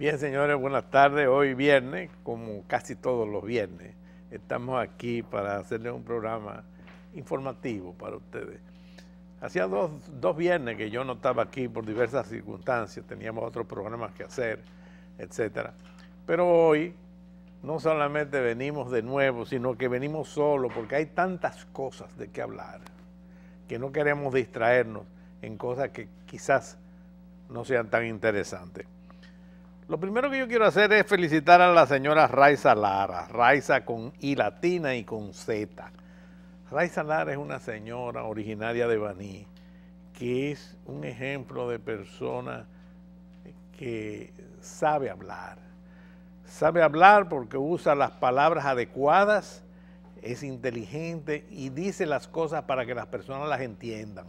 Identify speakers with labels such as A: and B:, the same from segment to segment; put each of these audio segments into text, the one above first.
A: Bien, señores, buenas tardes. Hoy viernes, como casi todos los viernes, estamos aquí para hacerles un programa informativo para ustedes. Hacía dos viernes que yo no estaba aquí por diversas circunstancias, teníamos otros programas que hacer, etcétera. Pero hoy no solamente venimos de nuevo, sino que venimos solos, porque hay tantas cosas de qué hablar, que no queremos distraernos en cosas que quizás no sean tan interesantes. Lo primero que yo quiero hacer es felicitar a la señora Raiza Lara, Raiza con I latina y con Z. Raiza Lara es una señora originaria de Baní, que es un ejemplo de persona que sabe hablar. Sabe hablar porque usa las palabras adecuadas, es inteligente y dice las cosas para que las personas las entiendan.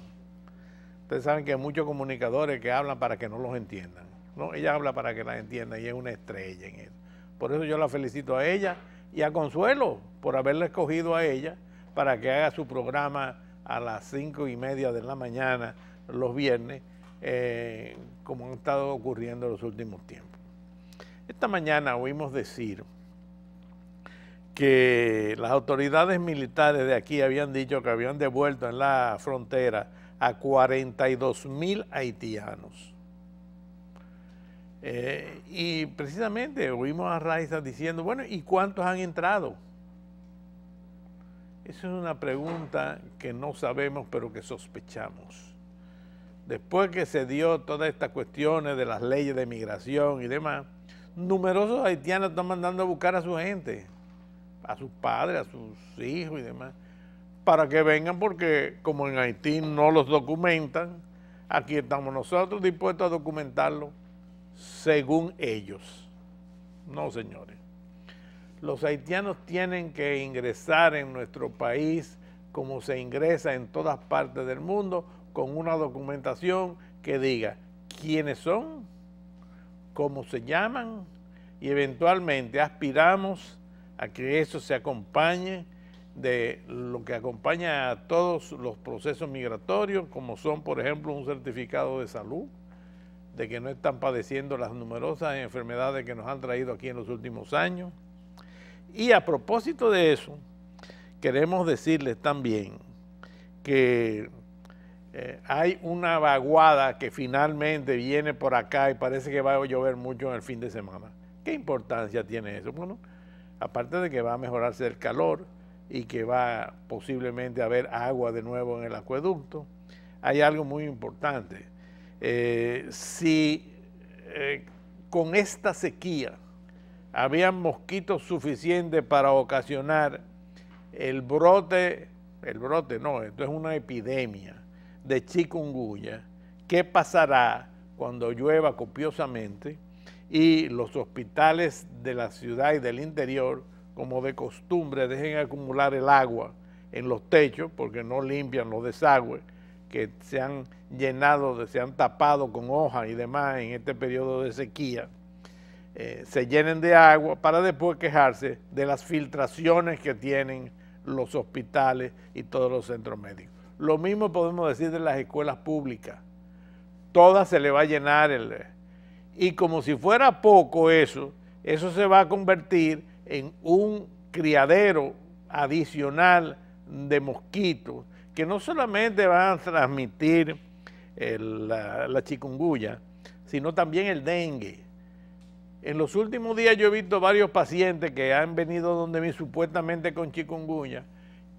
A: Ustedes saben que hay muchos comunicadores que hablan para que no los entiendan. No, ella habla para que las entienda y es una estrella en eso. Por eso yo la felicito a ella y a Consuelo por haberla escogido a ella para que haga su programa a las 5:30 de la mañana los viernes, como han estado ocurriendo en los últimos tiempos. Esta mañana oímos decir que las autoridades militares de aquí habían dicho que habían devuelto en la frontera a 42,000 haitianos. Y precisamente oímos a Raiza diciendo, bueno, ¿y cuántos han entrado? Esa es una pregunta que no sabemos, pero que sospechamos. Después que se dio todas estas cuestiones de las leyes de migración y demás, numerosos haitianos están mandando a buscar a su gente, a sus padres, a sus hijos y demás, para que vengan, porque como en Haití no los documentan, aquí estamos nosotros dispuestos a documentarlo según ellos. No, señores. Los haitianos tienen que ingresar en nuestro país como se ingresa en todas partes del mundo, con una documentación que diga quiénes son, cómo se llaman, y eventualmente aspiramos a que eso se acompañe de lo que acompaña a todos los procesos migratorios, como son, por ejemplo, un certificado de salud, de que no están padeciendo las numerosas enfermedades que nos han traído aquí en los últimos años. Y a propósito de eso, queremos decirles también que hay una vaguada que finalmente viene por acá y parece que va a llover mucho en el fin de semana. ¿Qué importancia tiene eso? Bueno, aparte de que va a mejorarse el calor y que va posiblemente a haber agua de nuevo en el acueducto, hay algo muy importante. Si con esta sequía habían mosquitos suficientes para ocasionar el brote no, esto es una epidemia de chikungunya, ¿qué pasará cuando llueva copiosamente y los hospitales de la ciudad y del interior, como de costumbre, dejen acumular el agua en los techos porque no limpian los desagües que se han llenado, se han tapado con hojas y demás en este periodo de sequía, se llenen de agua para después quejarse de las filtraciones que tienen los hospitales y todos los centros médicos? Lo mismo podemos decir de las escuelas públicas. Todas se le va a llenar y como si fuera poco eso se va a convertir en un criadero adicional de mosquitos que no solamente van a transmitir la chikungunya, sino también el dengue. En los últimos días yo he visto varios pacientes que han venido donde mí supuestamente con chikungunya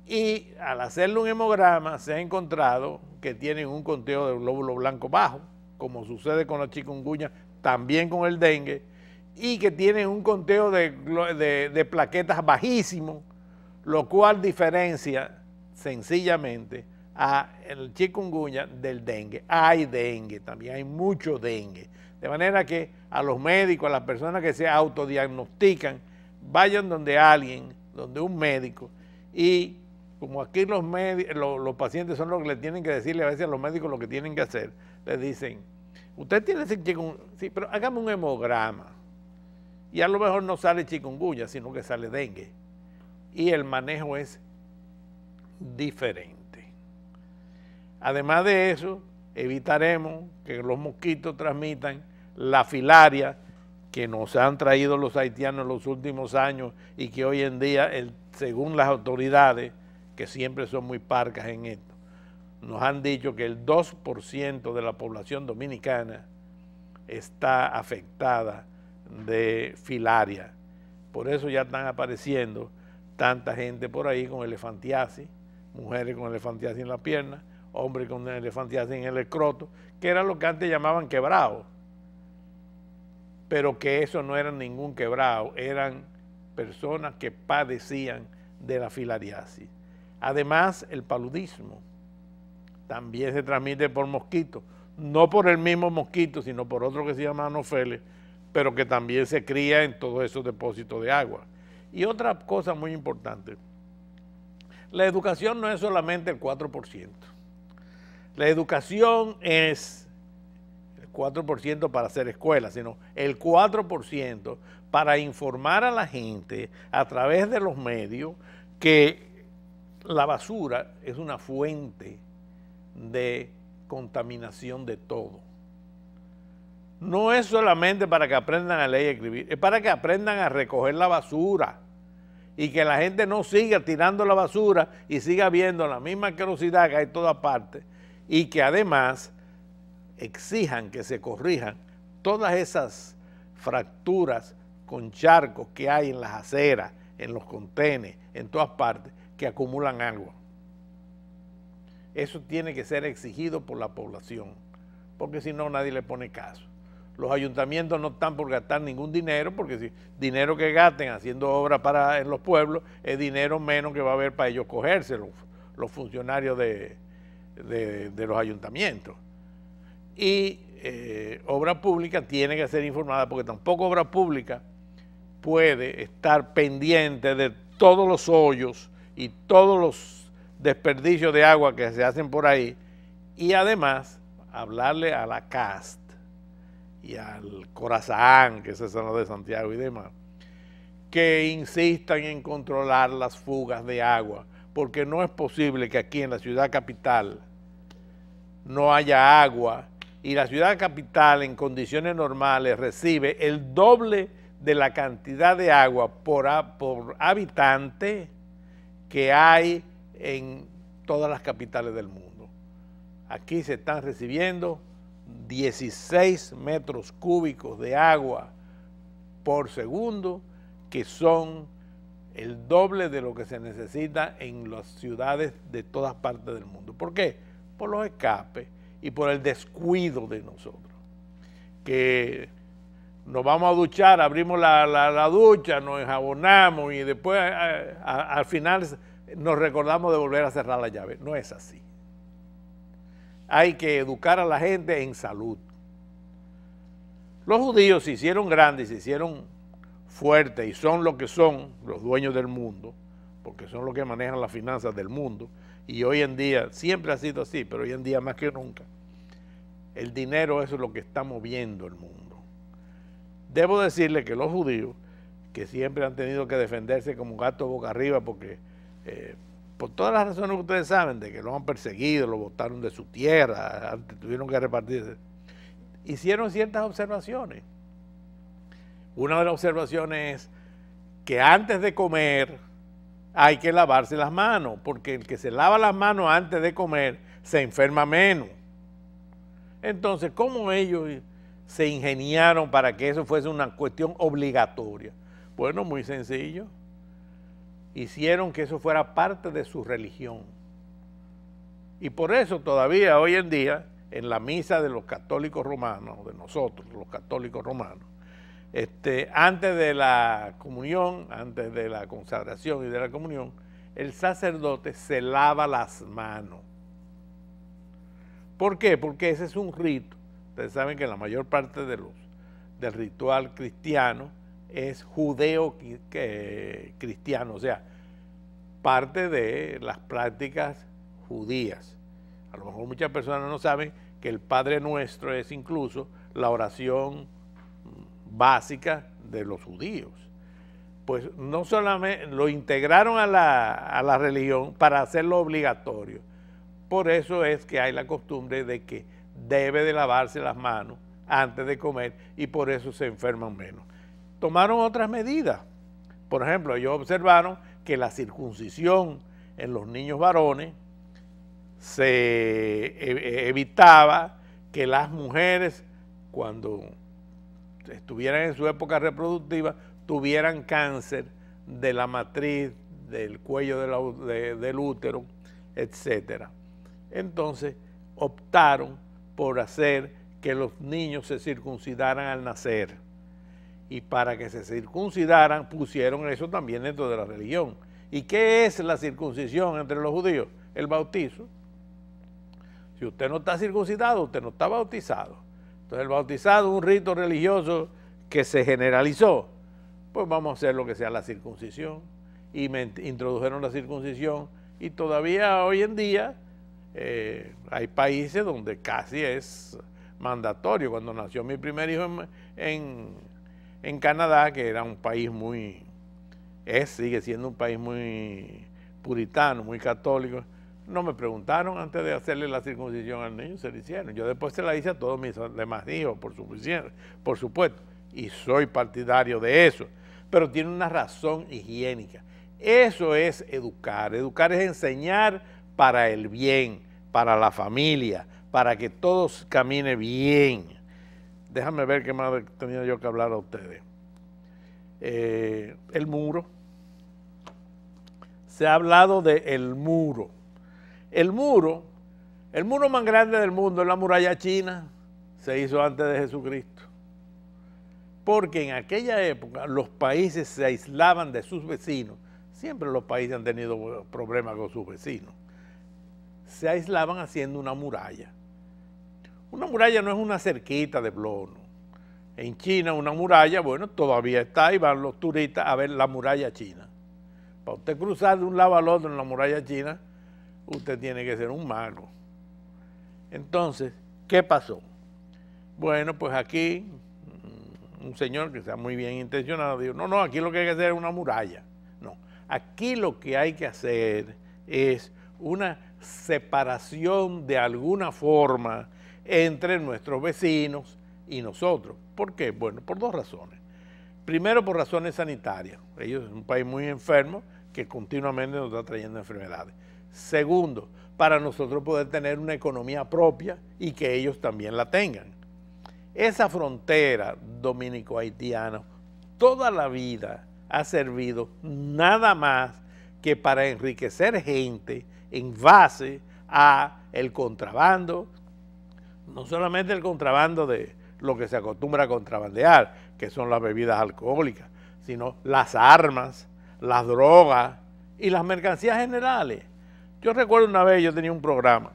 A: y al hacerle un hemograma se ha encontrado que tienen un conteo de glóbulo blanco bajo, como sucede con la chikungunya, también con el dengue, y que tienen un conteo de plaquetas bajísimo, lo cual diferencia sencillamente a el chikungunya del dengue. Hay dengue, también hay mucho dengue. De manera que a los médicos, a las personas que se autodiagnostican, vayan donde alguien, donde un médico, y como aquí los pacientes son los que le tienen que decirle a veces a los médicos lo que tienen que hacer, les dicen, usted tiene ese chikungunya, sí, pero hágame un hemograma, y a lo mejor no sale chikungunya, sino que sale dengue, y el manejo es diferente. Además de eso, evitaremos que los mosquitos transmitan la filaria, que nos han traído los haitianos en los últimos años y que hoy en día, según las autoridades, que siempre son muy parcas en esto, nos han dicho que el 2% de la población dominicana está afectada de filaria. Por eso ya están apareciendo tanta gente por ahí con elefantiasis, mujeres con elefantiasis en la pierna, hombres con elefantiasis en el escroto, que era lo que antes llamaban quebrado, pero que eso no era ningún quebrado, eran personas que padecían de la filariasis. Además, el paludismo también se transmite por mosquitos, no por el mismo mosquito, sino por otro que se llama Anopheles, pero que también se cría en todos esos depósitos de agua. Y otra cosa muy importante, la educación no es solamente el 4%. La educación es el 4% para hacer escuelas, sino el 4% para informar a la gente a través de los medios que la basura es una fuente de contaminación de todo. No es solamente para que aprendan a leer y escribir, es para que aprendan a recoger la basura y que la gente no siga tirando la basura y siga viendo la misma asquerosidad que hay en todas partes, y que además exijan que se corrijan todas esas fracturas con charcos que hay en las aceras, en los contenes, en todas partes, que acumulan agua. Eso tiene que ser exigido por la población, porque si no nadie le pone caso. Los ayuntamientos no están por gastar ningún dinero, porque si dinero que gasten haciendo obras en los pueblos es dinero menos que va a haber para ellos cogerse los funcionarios de los ayuntamientos. Y obra pública tiene que ser informada, porque tampoco obra pública puede estar pendiente de todos los hoyos y todos los desperdicios de agua que se hacen por ahí, y además hablarle a la CAST y al Corazán, que es esa de Santiago y demás, que insistan en controlar las fugas de agua, porque no es posible que aquí en la ciudad capital no haya agua, y la ciudad capital en condiciones normales recibe el doble de la cantidad de agua por habitante que hay en todas las capitales del mundo. Aquí se están recibiendo 16 metros cúbicos de agua por segundo, que son el doble de lo que se necesita en las ciudades de todas partes del mundo. ¿Por qué? Por los escapes y por el descuido de nosotros, que nos vamos a duchar, abrimos la ducha, nos enjabonamos y después al final nos recordamos de volver a cerrar la llave. No es así. Hay que educar a la gente en salud. Los judíos se hicieron grandes, se hicieron fuertes y son lo que son los dueños del mundo, porque son los que manejan las finanzas del mundo, y hoy en día, siempre ha sido así, pero hoy en día más que nunca, el dinero es lo que está moviendo el mundo. Debo decirle que los judíos, que siempre han tenido que defenderse como gato boca arriba, porque por todas las razones que ustedes saben, de que lo han perseguido, lo botaron de su tierra, tuvieron que repartirse, hicieron ciertas observaciones. Una de las observaciones es que antes de comer hay que lavarse las manos, porque el que se lava las manos antes de comer se enferma menos. Entonces, ¿cómo ellos se ingeniaron para que eso fuese una cuestión obligatoria? Bueno, muy sencillo. Hicieron que eso fuera parte de su religión. Y por eso todavía hoy en día, en la misa de los católicos romanos, de nosotros, los católicos romanos, antes de la comunión, antes de la consagración y de la comunión, el sacerdote se lava las manos. ¿Por qué? Porque ese es un rito. Ustedes saben que la mayor parte del ritual cristiano es judeo-cristiano, o sea, parte de las prácticas judías. A lo mejor muchas personas no saben que el Padre Nuestro es incluso la oración básica de los judíos. Pues no solamente lo integraron a la religión para hacerlo obligatorio. Por eso es que hay la costumbre de que debe de lavarse las manos antes de comer y por eso se enferman menos. Tomaron otras medidas. Por ejemplo, ellos observaron que la circuncisión en los niños varones se evitaba que las mujeres, cuando estuvieran en su época reproductiva, tuvieran cáncer de la matriz, del cuello del útero, etc. Entonces optaron por hacer que los niños se circuncidaran al nacer. Y para que se circuncidaran pusieron eso también dentro de la religión. ¿Y qué es la circuncisión entre los judíos? El bautizo. Si usted no está circuncidado, usted no está bautizado. Entonces el bautizado es un rito religioso que se generalizó. Pues vamos a hacer lo que sea la circuncisión. Y me introdujeron la circuncisión y todavía hoy en día hay países donde casi es mandatorio. Cuando nació mi primer hijo en Canadá, que era un país sigue siendo un país muy puritano, muy católico, no me preguntaron antes de hacerle la circuncisión al niño, se la hicieron. Yo después se la hice a todos mis demás hijos, por supuesto, y soy partidario de eso, pero tiene una razón higiénica. Eso es educar. Educar es enseñar para el bien, para la familia, para que todos camine bien. Déjame ver qué más tenía yo que hablar a ustedes. El muro. Se ha hablado del muro. El muro más grande del mundo es la muralla china. Se hizo antes de Jesucristo. Porque en aquella época los países se aislaban de sus vecinos. Siempre los países han tenido problemas con sus vecinos. Se aislaban haciendo una muralla. Una muralla no es una cerquita de plomo. En China una muralla, bueno, todavía está y van los turistas a ver la muralla china. Para usted cruzar de un lado al otro en la muralla china, usted tiene que ser un mago. Entonces, ¿qué pasó? Bueno, pues aquí un señor que está muy bien intencionado dijo, no, aquí lo que hay que hacer es una muralla. No, aquí lo que hay que hacer es una separación de alguna forma entre nuestros vecinos y nosotros. ¿Por qué? Bueno, por dos razones. Primero, por razones sanitarias. Ellos son un país muy enfermo que continuamente nos está trayendo enfermedades. Segundo, para nosotros poder tener una economía propia y que ellos también la tengan. Esa frontera dominico-haitiana toda la vida ha servido nada más que para enriquecer gente en base a el contrabando, no solamente el contrabando de lo que se acostumbra a contrabandear, que son las bebidas alcohólicas, sino las armas, las drogas y las mercancías generales. Yo recuerdo una vez, yo tenía un programa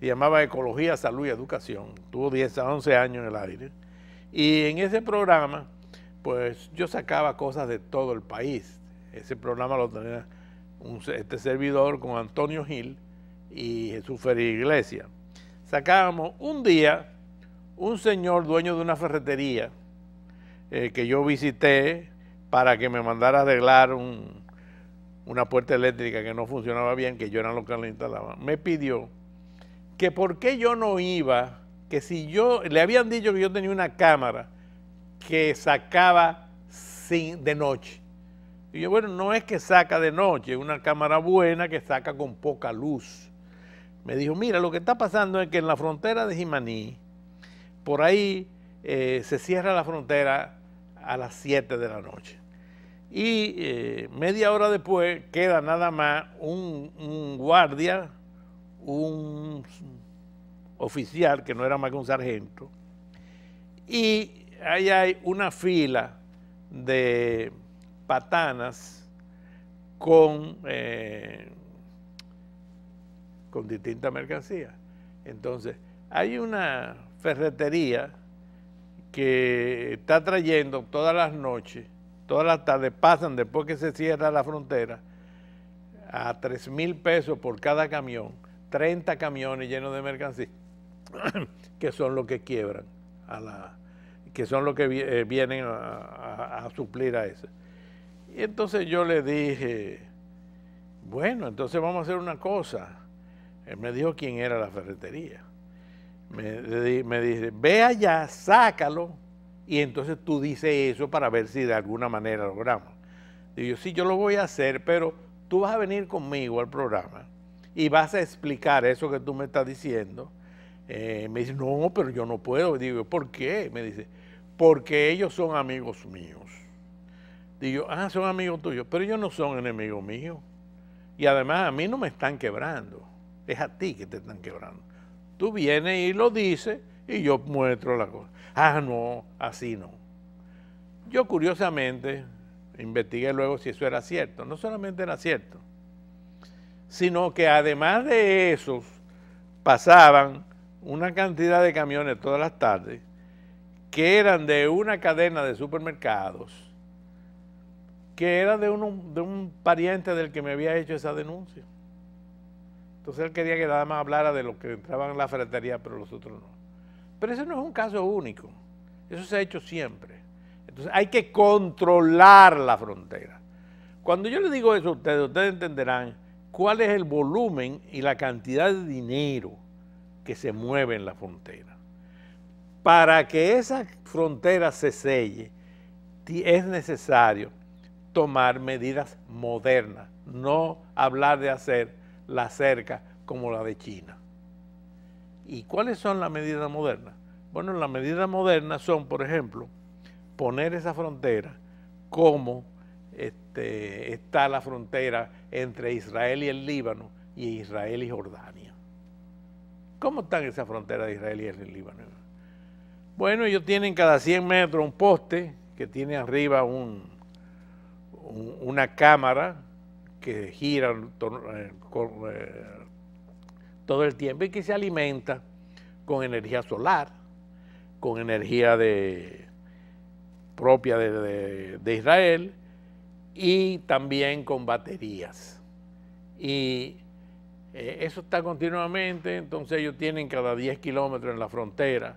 A: se llamaba Ecología, Salud y Educación, tuvo 10 a 11 años en el aire, y en ese programa, pues yo sacaba cosas de todo el país. Ese programa lo tenía este servidor con Antonio Gil y Jesús Ferri Iglesias. Sacábamos un día un señor dueño de una ferretería que yo visité para que me mandara a arreglar una puerta eléctrica que no funcionaba bien, que yo era lo que la instalaba. Me pidió que por qué yo no iba, que si yo, le habían dicho que yo tenía una cámara que sacaba de noche. Y yo, bueno, no es que saca de noche, es una cámara buena que saca con poca luz. Me dijo, mira, lo que está pasando es que en la frontera de Jimaní, por ahí se cierra la frontera a las 7 de la noche. Y media hora después queda nada más un guardia, un oficial, que no era más que un sargento, y ahí hay una fila de patanas con distintas mercancías. Entonces, hay una ferretería que está trayendo todas las noches, todas las tardes, pasan después que se cierra la frontera, a 3,000 pesos por cada camión, 30 camiones llenos de mercancías, que son los que quiebran, que son los que vienen a suplir a eso. Y entonces yo le dije, bueno, entonces vamos a hacer una cosa. Él me dijo quién era la ferretería. me dice, ve allá, sácalo, y entonces tú dices eso para ver si de alguna manera logramos. Digo yo, sí, yo lo voy a hacer, pero tú vas a venir conmigo al programa y vas a explicar eso que tú me estás diciendo. Me dice, no, pero yo no puedo. Digo, ¿por qué? Me dice, porque ellos son amigos míos. Digo, son amigos tuyos, pero ellos no son enemigos míos. Y además a mí no me están quebrando, es a ti que te están quebrando. Tú vienes y lo dices y yo muestro la cosa. No, así no. Yo curiosamente investigué luego si eso era cierto. No solamente era cierto, sino que además de esos pasaban una cantidad de camiones todas las tardes que eran de una cadena de supermercados, que era de un pariente del que me había hecho esa denuncia. Entonces él quería que nada más hablara de los que entraban en la ferretería, pero los otros no. Pero ese no es un caso único, eso se ha hecho siempre. Entonces hay que controlar la frontera. Cuando yo les digo eso a ustedes entenderán cuál es el volumen y la cantidad de dinero que se mueve en la frontera. Para que esa frontera se selle, es necesario tomar medidas modernas, no hablar de hacer la cerca como la de China. ¿Y cuáles son las medidas modernas? Bueno, las medidas modernas son, por ejemplo, poner esa frontera como está la frontera entre Israel y el Líbano y Israel y Jordania. ¿Cómo están esas fronteras de Israel y el Líbano? Bueno, ellos tienen cada 100 metros un poste que tiene arriba una cámara que gira todo el tiempo y que se alimenta con energía solar, con energía propia de Israel y también con baterías. Y eso está continuamente, entonces ellos tienen cada 10 kilómetros en la frontera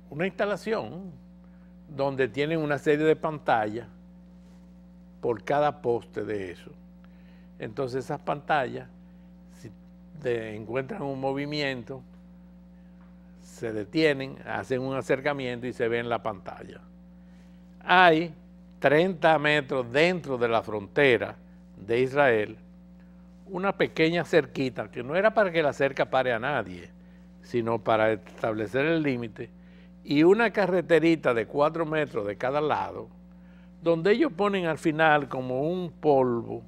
A: una instalación donde tienen una serie de pantallas por cada poste de eso. Entonces esas pantallas, si encuentran un movimiento, se detienen, hacen un acercamiento y se ve en la pantalla. Hay 30 metros dentro de la frontera de Israel, una pequeña cerquita, que no era para que la cerca pare a nadie, sino para establecer el límite, y una carreterita de 4 metros de cada lado, donde ellos ponen al final como un polvo,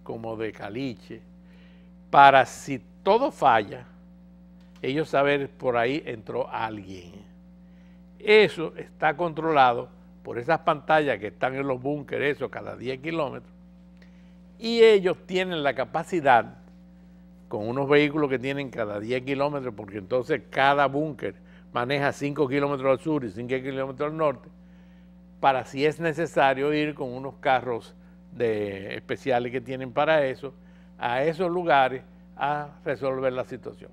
A: como de caliche, para si todo falla, ellos saber por ahí entró alguien. Eso está controlado por esas pantallas que están en los búnkeres, eso cada 10 kilómetros, y ellos tienen la capacidad, con unos vehículos que tienen cada 10 kilómetros, porque entonces cada búnker maneja 5 kilómetros al sur y 5 kilómetros al norte, para si es necesario ir con unos carros especiales que tienen para eso, a esos lugares a resolver la situación.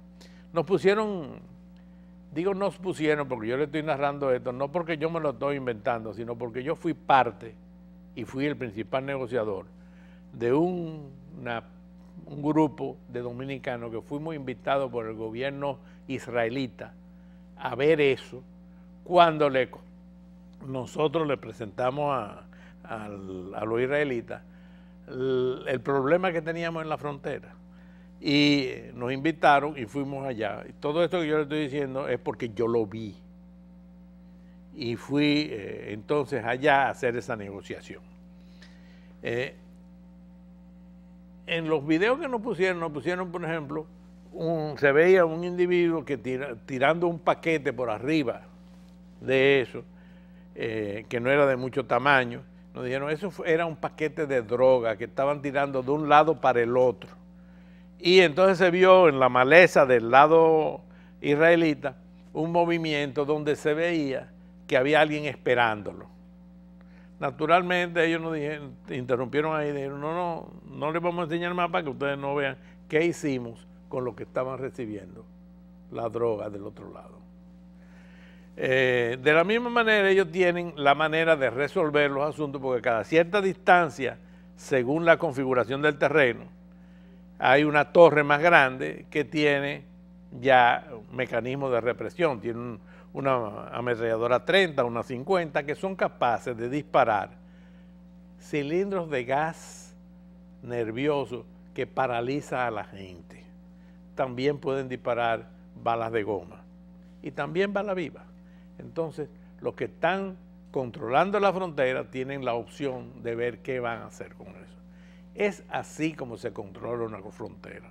A: Nos pusieron porque yo le estoy narrando esto, no porque yo me lo estoy inventando, sino porque yo fui parte y fui el principal negociador de un grupo de dominicanos que fuimos invitados por el gobierno israelita a ver eso, cuando nosotros le presentamos a los israelitas el problema que teníamos en la frontera. Y nos invitaron y fuimos allá. Y todo esto que yo le estoy diciendo es porque yo lo vi. Y fui entonces allá a hacer esa negociación. En los videos que nos pusieron, por ejemplo, se veía un individuo que tirando un paquete por arriba de eso, que no era de mucho tamaño. Nos dijeron, eso era un paquete de droga que estaban tirando de un lado para el otro. Y entonces se vio en la maleza del lado israelita un movimiento donde se veía que había alguien esperándolo. Naturalmente ellos nos dijeron, interrumpieron ahí y dijeron, no les vamos a enseñar más para que ustedes no vean qué hicimos con lo que estaban recibiendo, la droga del otro lado. De la misma manera ellos tienen la manera de resolver los asuntos porque cada cierta distancia, según la configuración del terreno, hay una torre más grande que tiene ya un mecanismo de represión, tiene una ametralladora 30, una 50, que son capaces de disparar cilindros de gas nervioso que paraliza a la gente. También pueden disparar balas de goma y también balas vivas. Entonces, los que están controlando la frontera tienen la opción de ver qué van a hacer con eso. Es así como se controla una frontera.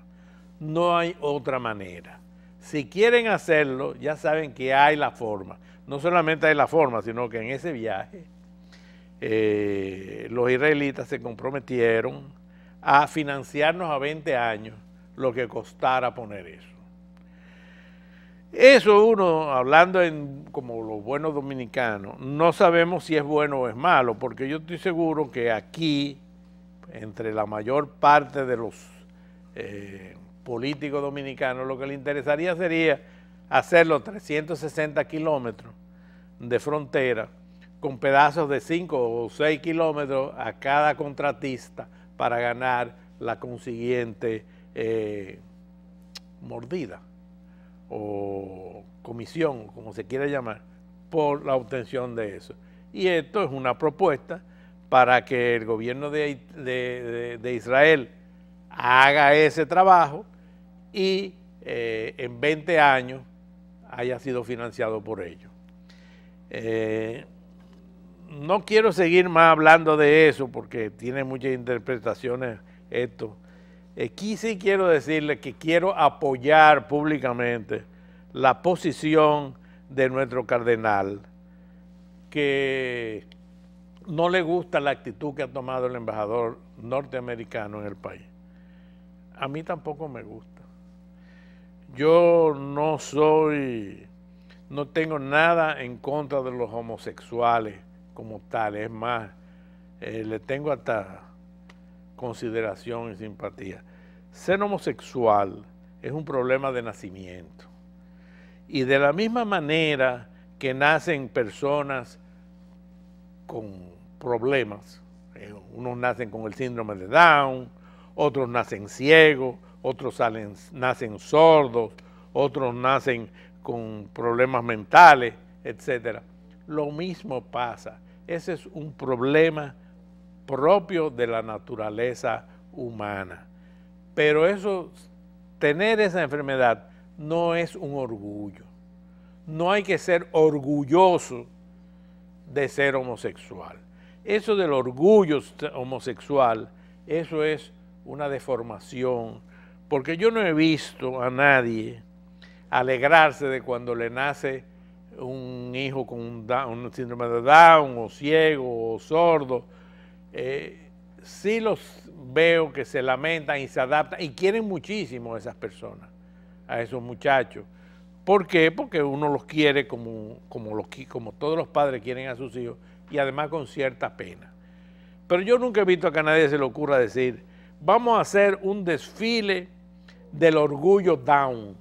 A: No hay otra manera. Si quieren hacerlo, ya saben que hay la forma. No solamente hay la forma, sino que en ese viaje los israelitas se comprometieron a financiarnos a 20 años lo que costara poner eso. Eso uno, hablando como los buenos dominicanos, no sabemos si es bueno o es malo, porque yo estoy seguro que aquí, entre la mayor parte de los políticos dominicanos, lo que le interesaría sería hacer los 360 kilómetros de frontera con pedazos de 5 o 6 kilómetros a cada contratista para ganar la consiguiente mordida o comisión, como se quiera llamar, por la obtención de eso. Y esto es una propuesta para que el gobierno de Israel haga ese trabajo y en 20 años haya sido financiado por ellos. No quiero seguir más hablando de eso porque tiene muchas interpretaciones esto. Aquí sí quiero decirle que quiero apoyar públicamente la posición de nuestro cardenal, que no le gusta la actitud que ha tomado el embajador norteamericano en el país. A mí tampoco me gusta. Yo no tengo nada en contra de los homosexuales como tales, es más, le tengo hasta consideración y simpatía. Ser homosexual es un problema de nacimiento. Y de la misma manera que nacen personas con problemas, unos nacen con el síndrome de Down, otros nacen ciegos, otros nacen sordos, otros nacen con problemas mentales, etc. Lo mismo pasa. Ese es un problema propio de la naturaleza humana. Pero tener esa enfermedad no es un orgullo. No hay que ser orgulloso de ser homosexual. Eso del orgullo homosexual, eso es una deformación, porque yo no he visto a nadie alegrarse de cuando le nace un hijo con un síndrome de Down, o ciego, o sordo. Sí los veo que se lamentan y se adaptan, y quieren muchísimo a esas personas, a esos muchachos. ¿Por qué? Porque uno los quiere como todos los padres quieren a sus hijos, y además con cierta pena. Pero yo nunca he visto que a nadie se le ocurra decir, vamos a hacer un desfile del orgullo Down,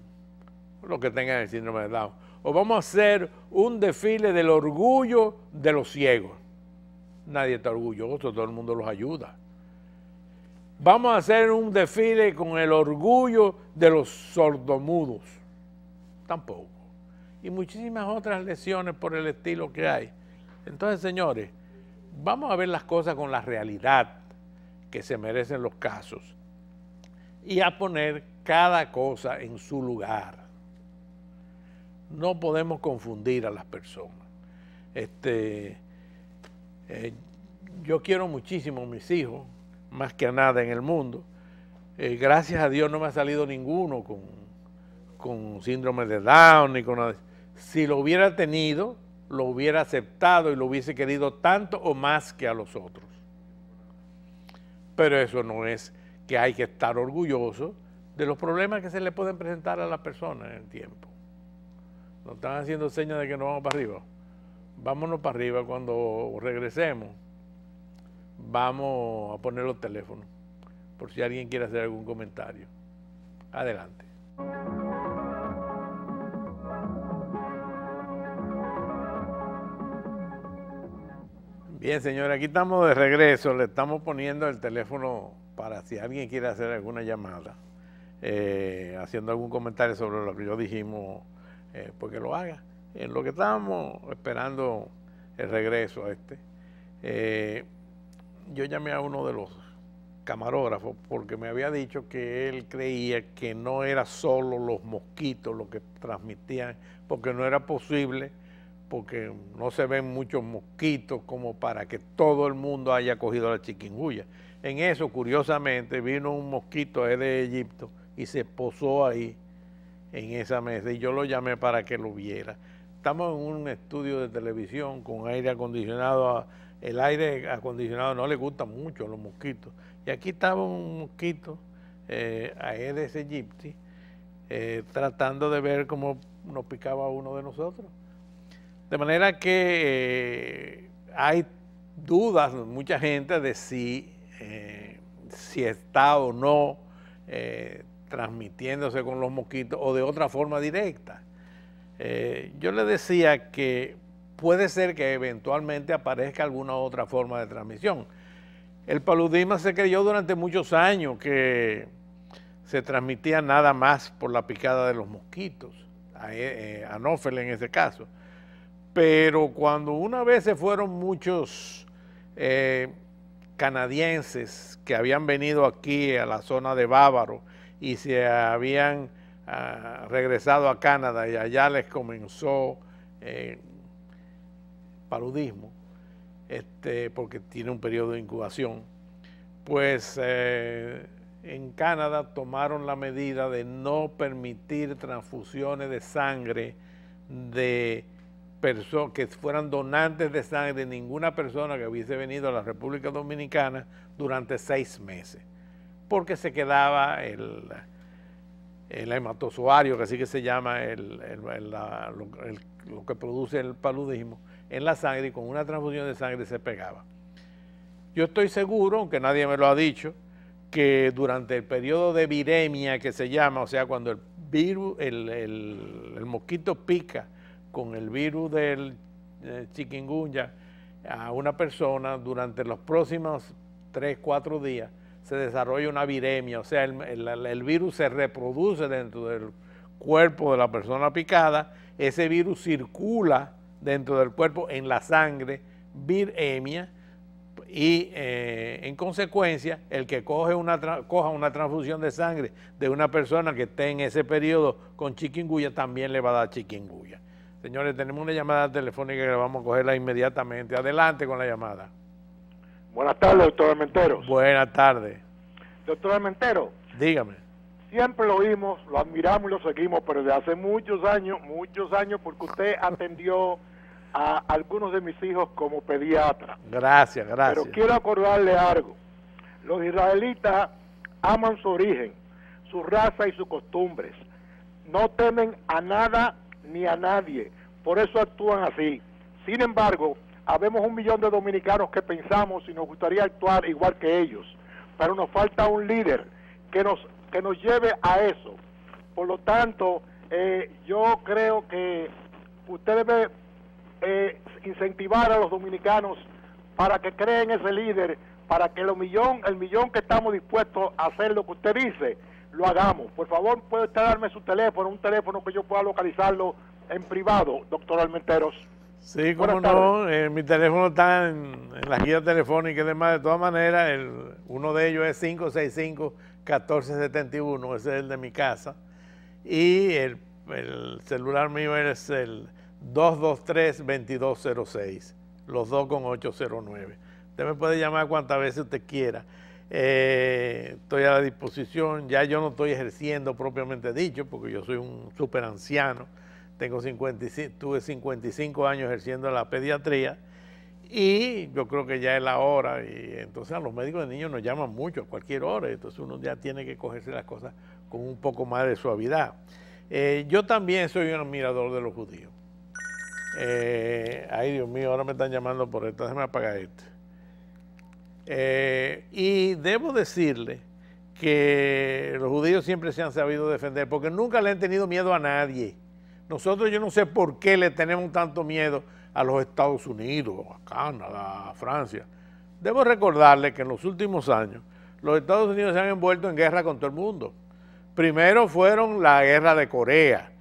A: los que tengan el síndrome de Down, o vamos a hacer un desfile del orgullo de los ciegos. Nadie está orgulloso, todo el mundo los ayuda. Vamos a hacer un desfile con el orgullo de los sordomudos. Tampoco. Y muchísimas otras lesiones por el estilo que hay. Entonces, señores, vamos a ver las cosas con la realidad que se merecen los casos y a poner cada cosa en su lugar. No podemos confundir a las personas. Yo quiero muchísimo a mis hijos, más que a nada en el mundo. Gracias a Dios no me ha salido ninguno con síndrome de Down ni con nada. Si lo hubiera tenido, lo hubiera aceptado y lo hubiese querido tanto o más que a los otros. Pero eso no es que hay que estar orgulloso de los problemas que se le pueden presentar a la persona en el tiempo. Nos están haciendo señas de que nos vamos para arriba. Vámonos para arriba. Cuando regresemos, vamos a poner los teléfonos por si alguien quiere hacer algún comentario. Adelante. Bien, señores, aquí estamos de regreso. Le estamos poniendo el teléfono para si alguien quiere hacer alguna llamada, haciendo algún comentario sobre lo que yo dijimos, pues que lo haga. En lo que estábamos esperando el regreso a yo llamé a uno de los camarógrafos porque me había dicho que él creía que no era solo los mosquitos lo que transmitían, porque no era posible, porque no se ven muchos mosquitos como para que todo el mundo haya cogido la chikungunya. En eso, curiosamente, vino un mosquito de Egipto y se posó ahí en esa mesa y yo lo llamé para que lo viera. Estamos en un estudio de televisión con aire acondicionado. El aire acondicionado no le gusta mucho a los mosquitos. Y aquí estaba un mosquito, Aedes aegypti, tratando de ver cómo nos picaba a uno de nosotros. De manera que hay dudas, mucha gente, de si está o no transmitiéndose con los mosquitos o de otra forma directa. Yo le decía que puede ser que eventualmente aparezca alguna otra forma de transmisión. El paludismo se creyó durante muchos años que se transmitía nada más por la picada de los mosquitos, anófeles en ese caso. Pero cuando una vez se fueron muchos canadienses que habían venido aquí a la zona de Bávaro y se habían regresado a Canadá y allá les comenzó paludismo, porque tiene un periodo de incubación, pues en Canadá tomaron la medida de no permitir transfusiones de sangre de personas que fueran donantes de sangre de ninguna persona que hubiese venido a la República Dominicana durante 6 meses, porque se quedaba el hematozoario, que así que se llama lo que produce el paludismo, en la sangre, y con una transfusión de sangre se pegaba. Yo estoy seguro, aunque nadie me lo ha dicho, que durante el periodo de viremia, que se llama, o sea, cuando el virus, el mosquito pica con el virus del chikungunya a una persona, durante los próximos 3-4 días se desarrolla una viremia, o sea, el virus se reproduce dentro del cuerpo de la persona picada, ese virus circula dentro del cuerpo en la sangre, viremia, y en consecuencia el que coja una transfusión de sangre de una persona que esté en ese periodo con chikungunya también le va a dar chikungunya. Señores, tenemos una llamada telefónica que vamos a cogerla inmediatamente. Adelante con la llamada.
B: Buenas tardes, doctor Armenteros.
A: Buenas tardes.
B: Doctor Armenteros.
A: Dígame.
B: Siempre lo oímos, lo admiramos y lo seguimos, pero desde hace muchos años, porque usted atendió a algunos de mis hijos como pediatra.
A: Gracias.
B: Pero quiero acordarle algo. Los israelitas aman su origen, su raza y sus costumbres. No temen a nada ni a nadie. Por eso actúan así. Sin embargo, habemos 1 millón de dominicanos que pensamos y nos gustaría actuar igual que ellos. Pero nos falta un líder que nos lleve a eso. Por lo tanto, yo creo que usted debe incentivar a los dominicanos para que creen ese líder, para que el millón que estamos dispuestos a hacer lo que usted dice, lo hagamos. Por favor, puede usted darme su teléfono, un teléfono que yo pueda localizarlo en privado, doctor Armenteros.
A: Sí, cómo no, mi teléfono está en la guía telefónica y demás. De todas maneras, uno de ellos es 565-1471, ese es el de mi casa. Y el celular mío es el 223-2206, los dos con 809. Usted me puede llamar cuantas veces usted quiera. Estoy a la disposición. Ya yo no estoy ejerciendo propiamente dicho, porque yo soy un súper anciano. Tuve 55 años ejerciendo la pediatría y yo creo que ya es la hora. Y entonces a los médicos de niños nos llaman mucho a cualquier hora, entonces uno ya tiene que cogerse las cosas con un poco más de suavidad. Yo también soy un admirador de los judíos. Ay, Dios mío, ahora me están llamando por esto, déjame apagar esto. Y debo decirle que los judíos siempre se han sabido defender porque nunca le han tenido miedo a nadie. Nosotros, yo no sé por qué le tenemos tanto miedo a los Estados Unidos, a Canadá, a Francia. Debo recordarle que en los últimos años los Estados Unidos se han envuelto en guerra con todo el mundo. Primero fueron la guerra de Corea,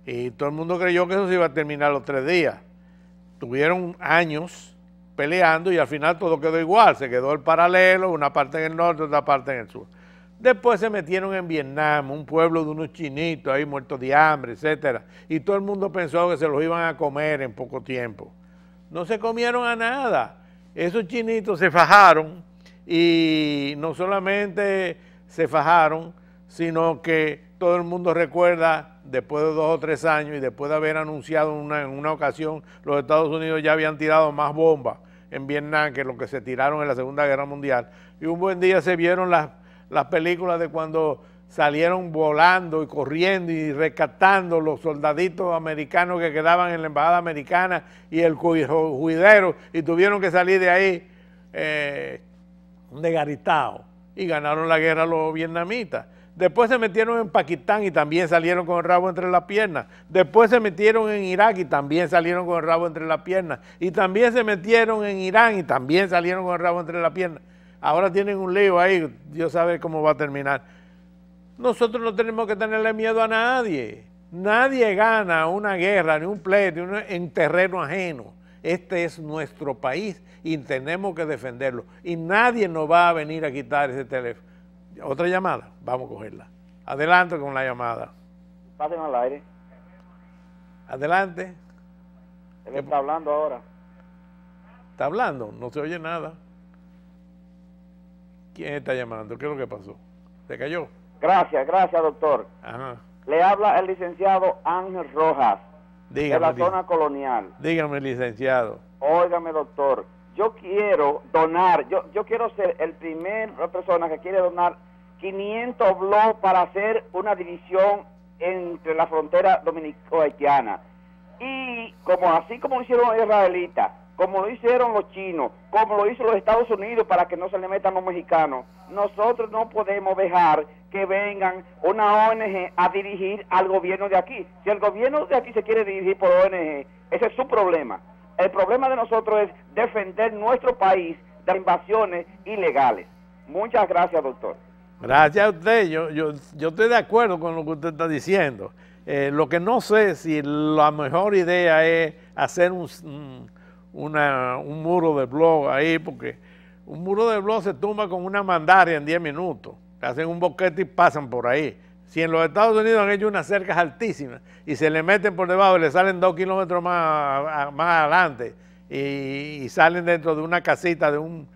A: y todo el mundo creyó que eso se iba a terminar los 3 días. Tuvieron años peleando y al final todo quedó igual, se quedó el paralelo, una parte en el norte, otra parte en el sur. Después se metieron en Vietnam, un pueblo de unos chinitos ahí muertos de hambre, etcétera, y todo el mundo pensó que se los iban a comer en poco tiempo. No se comieron a nada. Esos chinitos se fajaron, y no solamente se fajaron, sino que todo el mundo recuerda, después de 2 o 3 años y después de haber anunciado en una ocasión, los Estados Unidos ya habían tirado más bombas en Vietnam que lo que se tiraron en la Segunda Guerra Mundial. Y un buen día se vieron las películas de cuando salieron volando y corriendo y rescatando los soldaditos americanos que quedaban en la embajada americana y el juidero, y tuvieron que salir de ahí desgaritados, y ganaron la guerra los vietnamitas. Después se metieron en Pakistán y también salieron con el rabo entre las piernas. Después se metieron en Irak y también salieron con el rabo entre las piernas. Y también se metieron en Irán y también salieron con el rabo entre las piernas. Ahora tienen un lío ahí, Dios sabe cómo va a terminar. Nosotros no tenemos que tenerle miedo a nadie. Nadie gana una guerra ni un pleito en terreno ajeno. Este es nuestro país y tenemos que defenderlo. Y nadie nos va a venir a quitar ese teléfono. Otra llamada, vamos a cogerla. Adelante con la llamada.
C: Pasen al aire.
A: Adelante.
C: Él está hablando ahora.
A: ¿Está hablando? No se oye nada. ¿Quién está llamando? ¿Qué es lo que pasó? ¿Se cayó?
C: Gracias, doctor.
A: Ajá.
C: Le habla el licenciado Ángel Rojas,
A: Dígame,
C: de la zona colonial.
A: Dígame, licenciado.
C: Óigame, doctor, yo quiero donar, yo quiero ser el primer persona que quiere donar 500 blogs para hacer una división entre la frontera dominico-haitiana. Y así como lo hicieron los israelitas, como lo hicieron los chinos, como lo hizo los Estados Unidos para que no se le metan los mexicanos, nosotros no podemos dejar que vengan una ONG a dirigir al gobierno de aquí. Si el gobierno de aquí se quiere dirigir por ONG, ese es su problema. El problema de nosotros es defender nuestro país de invasiones ilegales. Muchas gracias, doctor.
A: Gracias a usted. Yo estoy de acuerdo con lo que usted está diciendo. Lo que no sé si la mejor idea es hacer un muro de blog ahí, porque un muro de blog se tumba con una mandaria en 10 minutos. Hacen un boquete y pasan por ahí. Si en los Estados Unidos han hecho unas cercas altísimas y se le meten por debajo y le salen 2 kilómetros más adelante y salen dentro de una casita de un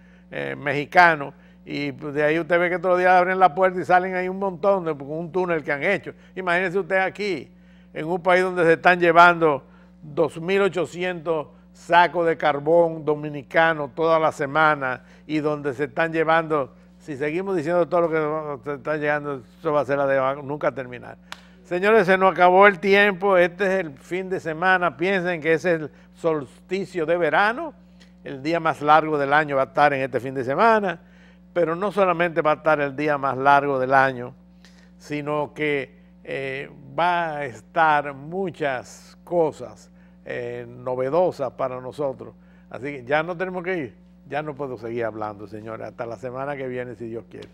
A: mexicano, y de ahí usted ve que todos los días abren la puerta y salen ahí un montón con un túnel que han hecho. Imagínese usted aquí, en un país donde se están llevando 2.800 sacos de carbón dominicano toda la semana, y donde se están llevando, si seguimos diciendo todo lo que se está llegando, eso va a ser la de nunca terminar. Señores, se nos acabó el tiempo. Este es el fin de semana. Piensen que ese es el solsticio de verano. El día más largo del año va a estar en este fin de semana, pero no solamente va a estar el día más largo del año, sino que va a estar muchas cosas novedosas para nosotros. Así que ya no tenemos que ir. Ya no puedo seguir hablando, señores. Hasta la semana que viene, si Dios quiere.